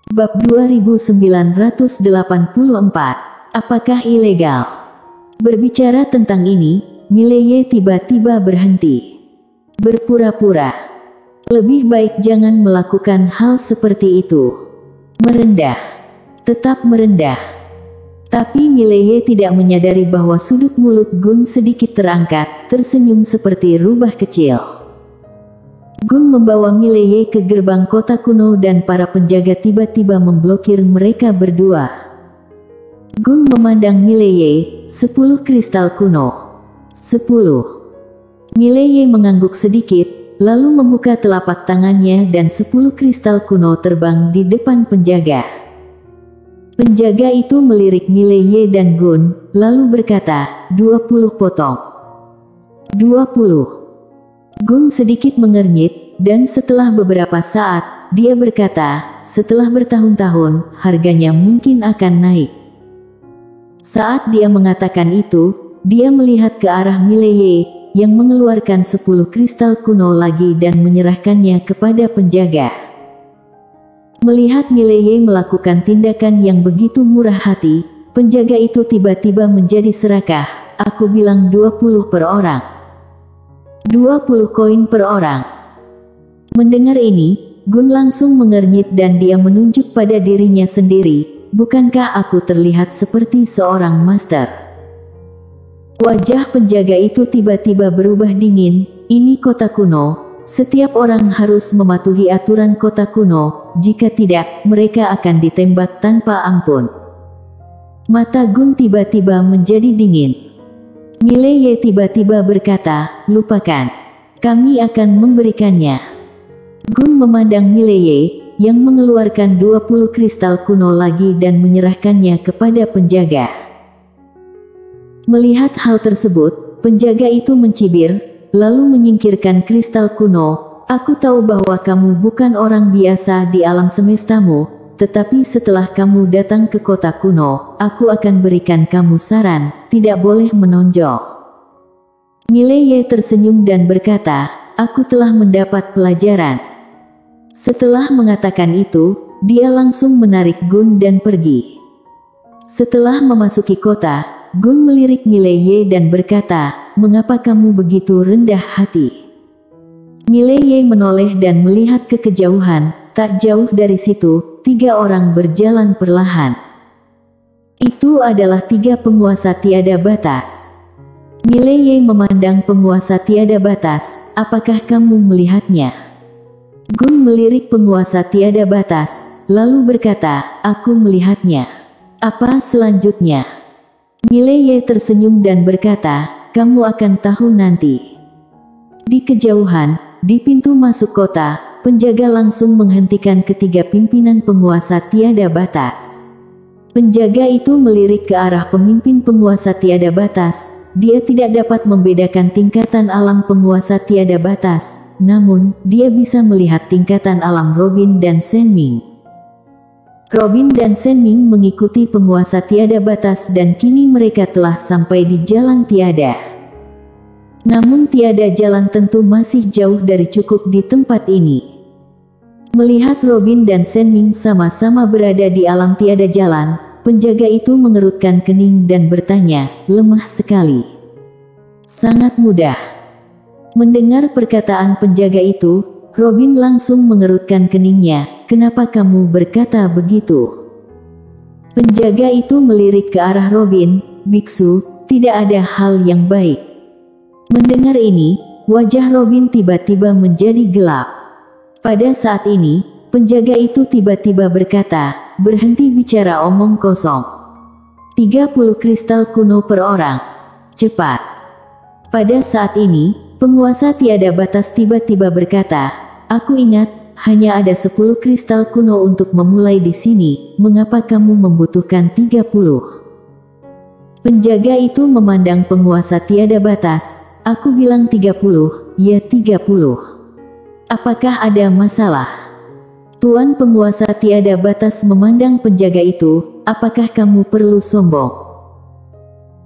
Bab 2984. Apakah ilegal? Berbicara tentang ini, Mileye tiba-tiba berhenti. Berpura-pura. Lebih baik jangan melakukan hal seperti itu. Merendah. Tetap merendah. Tapi Mileye tidak menyadari bahwa sudut mulut Gun sedikit terangkat, tersenyum seperti rubah kecil. Gun membawa Mileye ke gerbang kota kuno dan para penjaga tiba-tiba memblokir mereka berdua. Gun memandang Mileye, 10 kristal kuno. 10. Mileye mengangguk sedikit, lalu membuka telapak tangannya dan 10 kristal kuno terbang di depan penjaga. Penjaga itu melirik Mileye dan Gun, lalu berkata, 20 potong. 20. Gun sedikit mengernyit, dan setelah beberapa saat, dia berkata, setelah bertahun-tahun, harganya mungkin akan naik. Saat dia mengatakan itu, dia melihat ke arah Mileye, yang mengeluarkan 10 kristal kuno lagi dan menyerahkannya kepada penjaga. Melihat Mileye melakukan tindakan yang begitu murah hati, penjaga itu tiba-tiba menjadi serakah. Aku bilang 20 per orang. 20 koin per orang. Mendengar ini, Gun langsung mengernyit dan dia menunjuk pada dirinya sendiri. Bukankah aku terlihat seperti seorang master? Wajah penjaga itu tiba-tiba berubah dingin. Ini kota kuno. Setiap orang harus mematuhi aturan kota kuno. Jika tidak, mereka akan ditembak tanpa ampun. Mata Gun tiba-tiba menjadi dingin. Mileye tiba-tiba berkata, lupakan. Kami akan memberikannya. Gun memandang Mileye, yang mengeluarkan 20 kristal kuno lagi dan menyerahkannya kepada penjaga. Melihat hal tersebut, penjaga itu mencibir, lalu menyingkirkan kristal kuno. Aku tahu bahwa kamu bukan orang biasa di alam semestamu, tetapi setelah kamu datang ke kota kuno, aku akan berikan kamu saran, tidak boleh menonjol. Mileye tersenyum dan berkata, aku telah mendapat pelajaran. Setelah mengatakan itu, dia langsung menarik Gun dan pergi. Setelah memasuki kota, Gun melirik Mileye dan berkata, mengapa kamu begitu rendah hati? Mileye menoleh dan melihat ke kejauhan. Tak jauh dari situ, 3 orang berjalan perlahan. Itu adalah 3 penguasa tiada batas. Mileye memandang penguasa tiada batas. Apakah kamu melihatnya? Gun melirik penguasa tiada batas, lalu berkata, aku melihatnya. Apa selanjutnya? Mileye tersenyum dan berkata, kamu akan tahu nanti. Di kejauhan, di pintu masuk kota, penjaga langsung menghentikan ketiga pimpinan penguasa tiada batas. Penjaga itu melirik ke arah pemimpin penguasa tiada batas. Dia tidak dapat membedakan tingkatan alam penguasa tiada batas, namun dia bisa melihat tingkatan alam Robin dan Senming. Robin dan Senming mengikuti penguasa tiada batas dan kini mereka telah sampai di jalan tiada. Namun tiada jalan tentu masih jauh dari cukup di tempat ini. Melihat Robin dan Senming sama-sama berada di alam tiada jalan, penjaga itu mengerutkan kening dan bertanya, lemah sekali. Sangat mudah. Mendengar perkataan penjaga itu, Robin langsung mengerutkan keningnya, kenapa kamu berkata begitu? Penjaga itu melirik ke arah Robin, biksu, tidak ada hal yang baik. Mendengar ini, wajah Robin tiba-tiba menjadi gelap. Pada saat ini, penjaga itu tiba-tiba berkata, berhenti bicara omong kosong. 30 kristal kuno per orang. Cepat. Pada saat ini, penguasa tiada batas tiba-tiba berkata, aku ingat, hanya ada 10 kristal kuno untuk memulai di sini, mengapa kamu membutuhkan 30? Penjaga itu memandang penguasa tiada batas. Aku bilang 30, ya 30. Apakah ada masalah? Tuan penguasa tiada batas memandang penjaga itu, apakah kamu perlu sombong?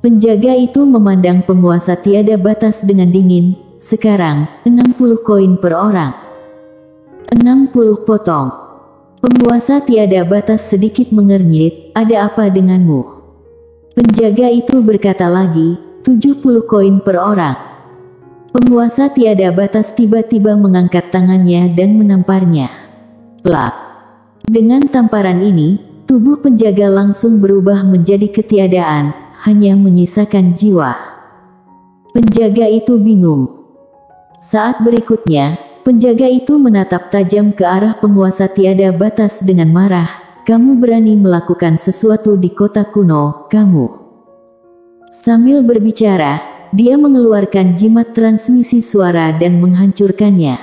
Penjaga itu memandang penguasa tiada batas dengan dingin, sekarang, 60 koin per orang. 60 potong. Penguasa tiada batas sedikit mengernyit, ada apa denganmu? Penjaga itu berkata lagi, 70 koin per orang. Penguasa tiada batas tiba-tiba mengangkat tangannya dan menamparnya. Plak. Dengan tamparan ini, tubuh penjaga langsung berubah menjadi ketiadaan, hanya menyisakan jiwa. Penjaga itu bingung. Saat berikutnya, penjaga itu menatap tajam ke arah penguasa tiada batas dengan marah. Kamu berani melakukan sesuatu di kota kuno, kamu. Sambil berbicara, dia mengeluarkan jimat transmisi suara dan menghancurkannya.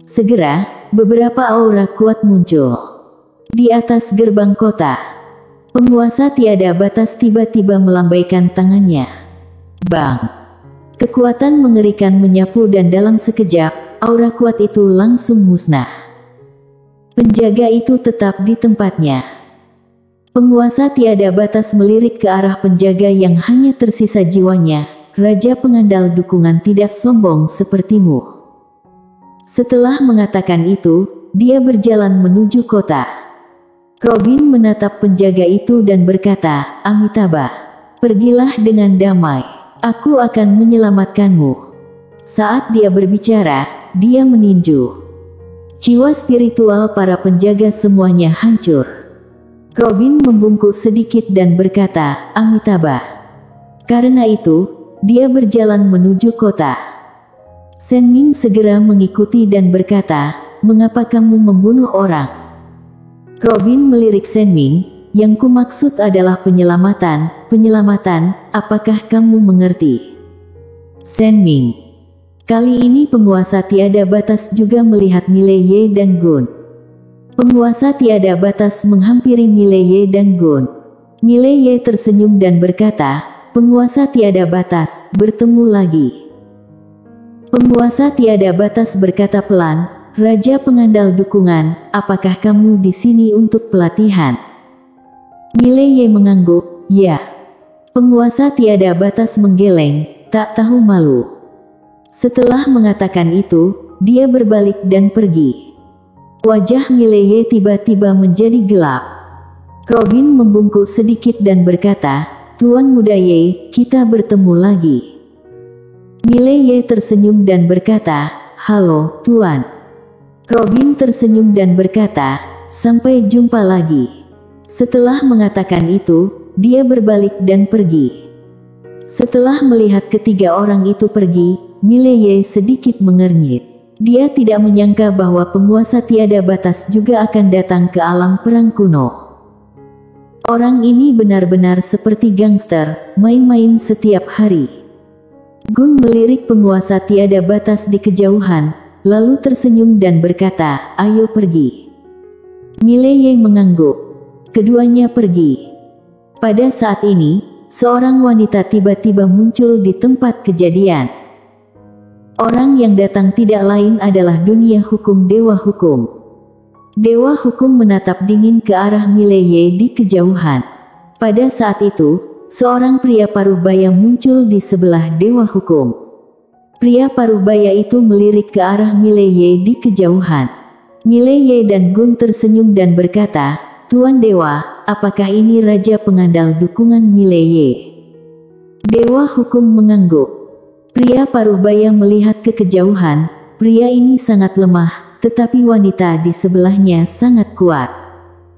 Segera, beberapa aura kuat muncul. Di atas gerbang kota, penguasa tiada batas tiba-tiba melambaikan tangannya. Bang! Kekuatan mengerikan menyapu dan dalam sekejap, aura kuat itu langsung musnah. Penjaga itu tetap di tempatnya. Penguasa tiada batas melirik ke arah penjaga yang hanya tersisa jiwanya. Raja pengandal dukungan tidak sombong sepertimu. Setelah mengatakan itu, dia berjalan menuju kota. Robin menatap penjaga itu dan berkata, Amitabha, pergilah dengan damai. Aku akan menyelamatkanmu. Saat dia berbicara, dia meninju. Jiwa spiritual para penjaga semuanya hancur. Robin membungkuk sedikit dan berkata, Amitabha. Karena itu, dia berjalan menuju kota. Sen Ming segera mengikuti dan berkata, mengapa kamu membunuh orang? Robin melirik Sen Ming, yang kumaksud adalah penyelamatan, apakah kamu mengerti? Sen Ming. Kali ini penguasa tiada batas juga melihat Mileye dan Gun. Penguasa tiada batas menghampiri Mileye dan Gun. Mileye tersenyum dan berkata, penguasa tiada batas, bertemu lagi. Penguasa tiada batas berkata pelan, Raja pengandal dukungan, apakah kamu di sini untuk pelatihan? Mileye mengangguk, ya. Penguasa tiada batas menggeleng, tak tahu malu. Setelah mengatakan itu, dia berbalik dan pergi. Wajah Mileye tiba-tiba menjadi gelap. Robin membungkuk sedikit dan berkata, Tuan Muda Ye, kita bertemu lagi. Mileye tersenyum dan berkata, halo, Tuan. Robin tersenyum dan berkata, sampai jumpa lagi. Setelah mengatakan itu, dia berbalik dan pergi. Setelah melihat ketiga orang itu pergi, Mileye sedikit mengernyit. Dia tidak menyangka bahwa penguasa tiada batas juga akan datang ke alam perang kuno. Orang ini benar-benar seperti gangster, main-main setiap hari. Gun melirik penguasa tiada batas di kejauhan, lalu tersenyum dan berkata, ayo pergi. Mileye mengangguk. Keduanya pergi. Pada saat ini, seorang wanita tiba-tiba muncul di tempat kejadian. Orang yang datang tidak lain adalah dunia hukum Dewa Hukum. Dewa Hukum menatap dingin ke arah Mileye di kejauhan. Pada saat itu, seorang pria paruh baya muncul di sebelah Dewa Hukum. Pria paruh baya itu melirik ke arah Mileye di kejauhan. Mileye dan Gun tersenyum dan berkata, Tuan Dewa, apakah ini Raja pengandal dukungan Mileye? Dewa Hukum mengangguk. Pria paruh baya melihat ke kejauhan, pria ini sangat lemah, tetapi wanita di sebelahnya sangat kuat.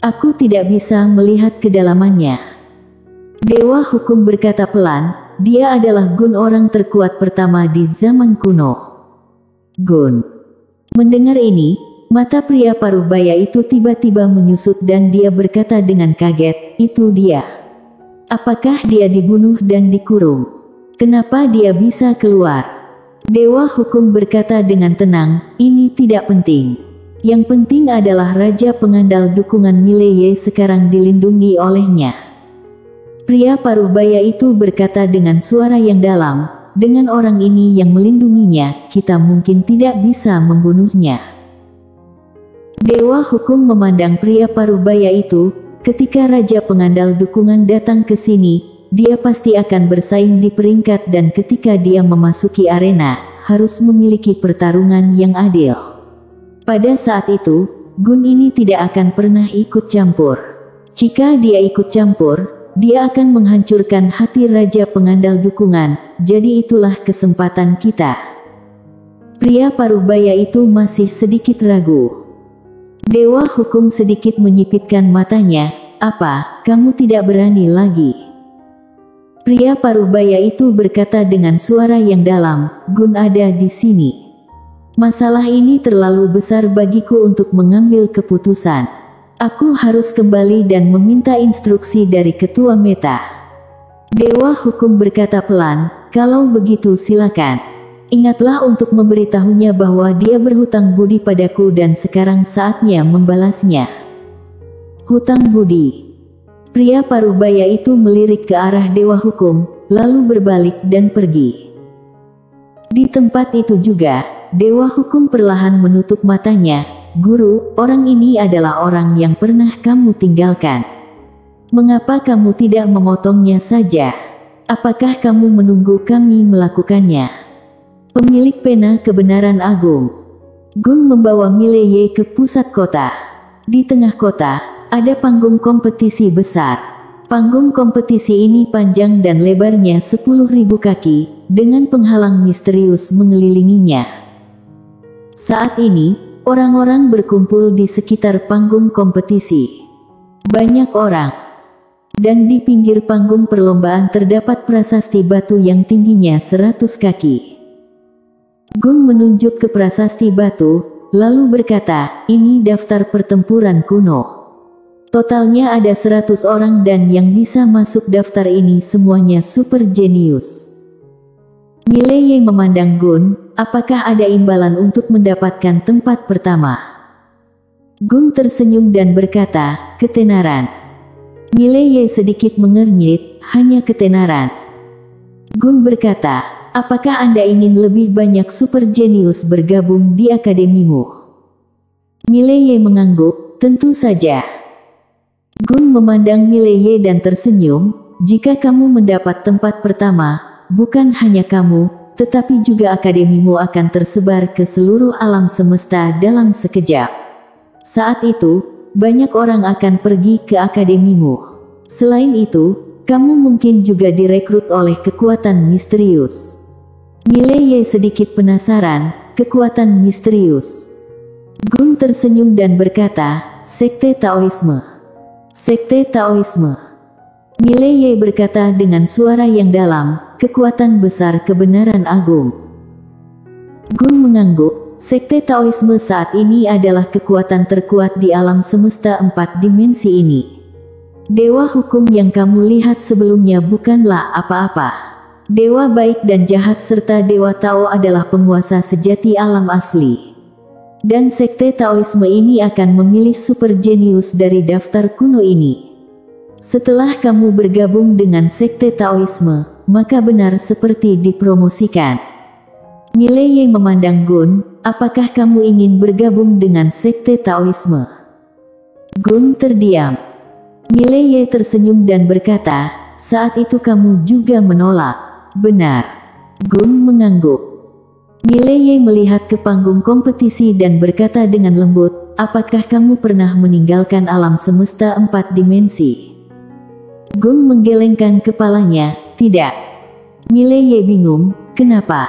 Aku tidak bisa melihat kedalamannya. Dewa Hukum berkata pelan, dia adalah Gun, orang terkuat pertama di zaman kuno. Gun. Mendengar ini, mata pria paruh baya itu tiba-tiba menyusut dan dia berkata dengan kaget, itu dia. Apakah dia dibunuh dan dikurung? Kenapa dia bisa keluar? Dewa Hukum berkata dengan tenang, ini tidak penting. Yang penting adalah Raja pengandal dukungan Mileye sekarang dilindungi olehnya. Pria paruh baya itu berkata dengan suara yang dalam, dengan orang ini yang melindunginya, kita mungkin tidak bisa membunuhnya. Dewa Hukum memandang pria paruh baya itu, ketika Raja pengandal dukungan datang ke sini, dia pasti akan bersaing di peringkat dan ketika dia memasuki arena, harus memiliki pertarungan yang adil. Pada saat itu, Gun ini tidak akan pernah ikut campur. Jika dia ikut campur, dia akan menghancurkan hati Raja Pengandal Dukungan, jadi itulah kesempatan kita. Pria paruh baya itu masih sedikit ragu. Dewa Hukum sedikit menyipitkan matanya. Apa, kamu tidak berani lagi? Pria paruh baya itu berkata dengan suara yang dalam, Gun ada di sini. Masalah ini terlalu besar bagiku untuk mengambil keputusan. Aku harus kembali dan meminta instruksi dari Ketua Meta. Dewa Hukum berkata pelan, kalau begitu silakan. Ingatlah untuk memberitahunya bahwa dia berhutang budi padaku dan sekarang saatnya membalasnya. Hutang budi. Pria paruh baya itu melirik ke arah Dewa Hukum, lalu berbalik dan pergi. Di tempat itu juga, Dewa Hukum perlahan menutup matanya. Guru, orang ini adalah orang yang pernah kamu tinggalkan. Mengapa kamu tidak memotongnya saja? Apakah kamu menunggu kami melakukannya? Pemilik pena kebenaran agung. Gun membawa Mileye ke pusat kota. Di tengah kota, ada panggung kompetisi besar. Panggung kompetisi ini panjang dan lebarnya 10.000 kaki, dengan penghalang misterius mengelilinginya. Saat ini, orang-orang berkumpul di sekitar panggung kompetisi. Banyak orang. Dan di pinggir panggung perlombaan terdapat prasasti batu yang tingginya 100 kaki. Gun menunjuk ke prasasti batu, lalu berkata, ini daftar pertempuran kuno. Totalnya ada 100 orang dan yang bisa masuk daftar ini semuanya super jenius. Mileye memandang Gun, apakah ada imbalan untuk mendapatkan tempat pertama? Gun tersenyum dan berkata, ketenaran. Mileye sedikit mengernyit, hanya ketenaran. Gun berkata, apakah Anda ingin lebih banyak super jenius bergabung di akademimu? Mileye mengangguk, tentu saja. Gun memandang Mileye dan tersenyum, jika kamu mendapat tempat pertama, bukan hanya kamu, tetapi juga akademimu akan tersebar ke seluruh alam semesta dalam sekejap. Saat itu, banyak orang akan pergi ke akademimu. Selain itu, kamu mungkin juga direkrut oleh kekuatan misterius. Mileye sedikit penasaran, kekuatan misterius. Gun tersenyum dan berkata, Sekte Taoisme. Sekte Taoisme. Mileye berkata dengan suara yang dalam, kekuatan besar kebenaran agung. Gun mengangguk, Sekte Taoisme saat ini adalah kekuatan terkuat di alam semesta 4 dimensi ini. Dewa Hukum yang kamu lihat sebelumnya bukanlah apa-apa. Dewa baik dan jahat serta Dewa Tao adalah penguasa sejati alam asli. Dan Sekte Taoisme ini akan memilih super jenius dari daftar kuno ini. Setelah kamu bergabung dengan Sekte Taoisme, maka benar seperti dipromosikan. Mileye memandang Gun, apakah kamu ingin bergabung dengan Sekte Taoisme? Gun terdiam. Mileye tersenyum dan berkata, saat itu kamu juga menolak. Benar. Gun mengangguk. Mileye melihat ke panggung kompetisi dan berkata dengan lembut, apakah kamu pernah meninggalkan alam semesta 4 dimensi? Gun menggelengkan kepalanya, tidak. Mileye bingung, kenapa?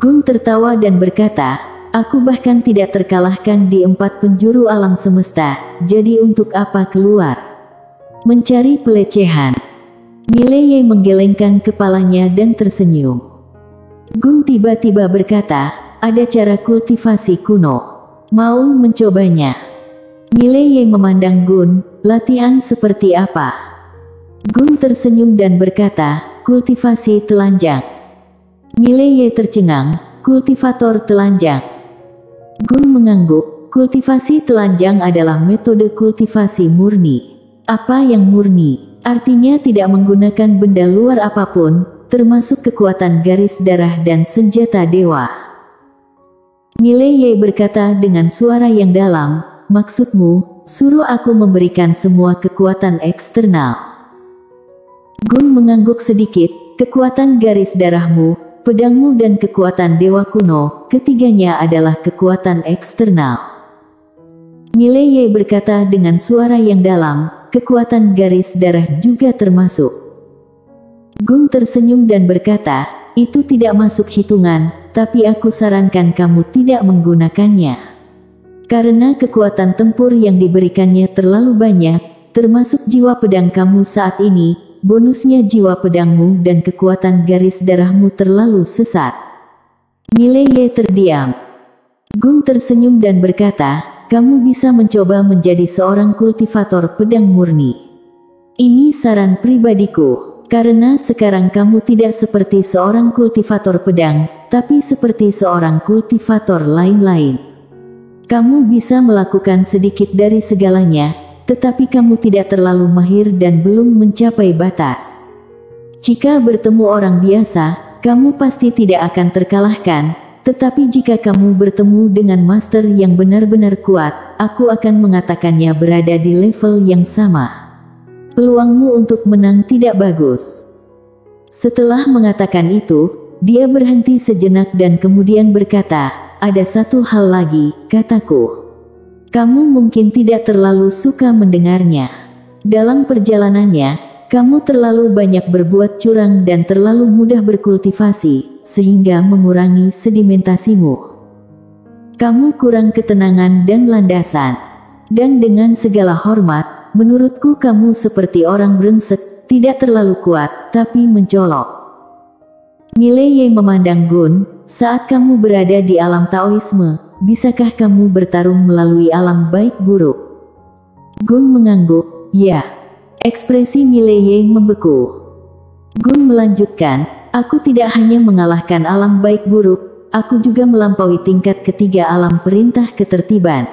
Gun tertawa dan berkata, aku bahkan tidak terkalahkan di 4 penjuru alam semesta, jadi untuk apa keluar? Mencari pelecehan. Mileye menggelengkan kepalanya dan tersenyum. Gun tiba-tiba berkata, ada cara kultivasi kuno. Mau mencobanya? Mileye memandang Gun, latihan seperti apa? Gun tersenyum dan berkata, kultivasi telanjang. Mileye tercengang, kultivator telanjang. Gun mengangguk, kultivasi telanjang adalah metode kultivasi murni. Apa yang murni? Artinya tidak menggunakan benda luar apapun, termasuk kekuatan garis darah dan senjata dewa. Mileye berkata dengan suara yang dalam, maksudmu, suruh aku memberikan semua kekuatan eksternal. Gun mengangguk sedikit, kekuatan garis darahmu, pedangmu dan kekuatan dewa kuno, ketiganya adalah kekuatan eksternal. Mileye berkata dengan suara yang dalam, kekuatan garis darah juga termasuk. Gun tersenyum dan berkata, itu tidak masuk hitungan, tapi aku sarankan kamu tidak menggunakannya. Karena kekuatan tempur yang diberikannya terlalu banyak, termasuk jiwa pedang kamu saat ini, bonusnya jiwa pedangmu dan kekuatan garis darahmu terlalu sesat. Mileye terdiam. Gun tersenyum dan berkata, kamu bisa mencoba menjadi seorang kultivator pedang murni. Ini saran pribadiku, karena sekarang kamu tidak seperti seorang kultivator pedang, tapi seperti seorang kultivator lain-lain. Kamu bisa melakukan sedikit dari segalanya, tetapi kamu tidak terlalu mahir dan belum mencapai batas. Jika bertemu orang biasa, kamu pasti tidak akan terkalahkan. Tetapi jika kamu bertemu dengan master yang benar-benar kuat, aku akan mengatakannya berada di level yang sama. Peluangmu untuk menang tidak bagus. Setelah mengatakan itu, dia berhenti sejenak dan kemudian berkata, ada satu hal lagi, kataku. Kamu mungkin tidak terlalu suka mendengarnya. Dalam perjalanannya, kamu terlalu banyak berbuat curang dan terlalu mudah berkultivasi, sehingga mengurangi sedimentasimu. Kamu kurang ketenangan dan landasan. Dan dengan segala hormat, menurutku kamu seperti orang brengsek, tidak terlalu kuat, tapi mencolok. Mileye memandang Gun, saat kamu berada di alam Taoisme, bisakah kamu bertarung melalui alam baik buruk? Gun mengangguk, ya. Ekspresi Mileye membeku. Gun melanjutkan, aku tidak hanya mengalahkan alam baik buruk, aku juga melampaui tingkat ketiga alam perintah ketertiban.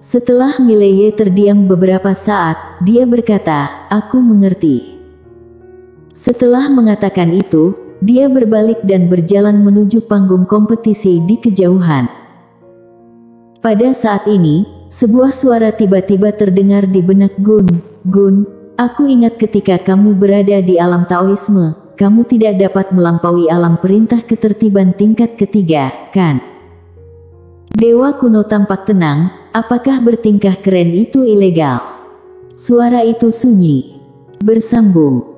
Setelah Mileye terdiam beberapa saat, dia berkata, aku mengerti. Setelah mengatakan itu, dia berbalik dan berjalan menuju panggung kompetisi di kejauhan. Pada saat ini, sebuah suara tiba-tiba terdengar di benak Gun. Gun, aku ingat ketika kamu berada di alam Taoisme, kamu tidak dapat melampaui alam perintah ketertiban tingkat ketiga, kan? Dewa kuno tampak tenang, apakah bertingkah keren itu ilegal? Suara itu sunyi. Bersambung.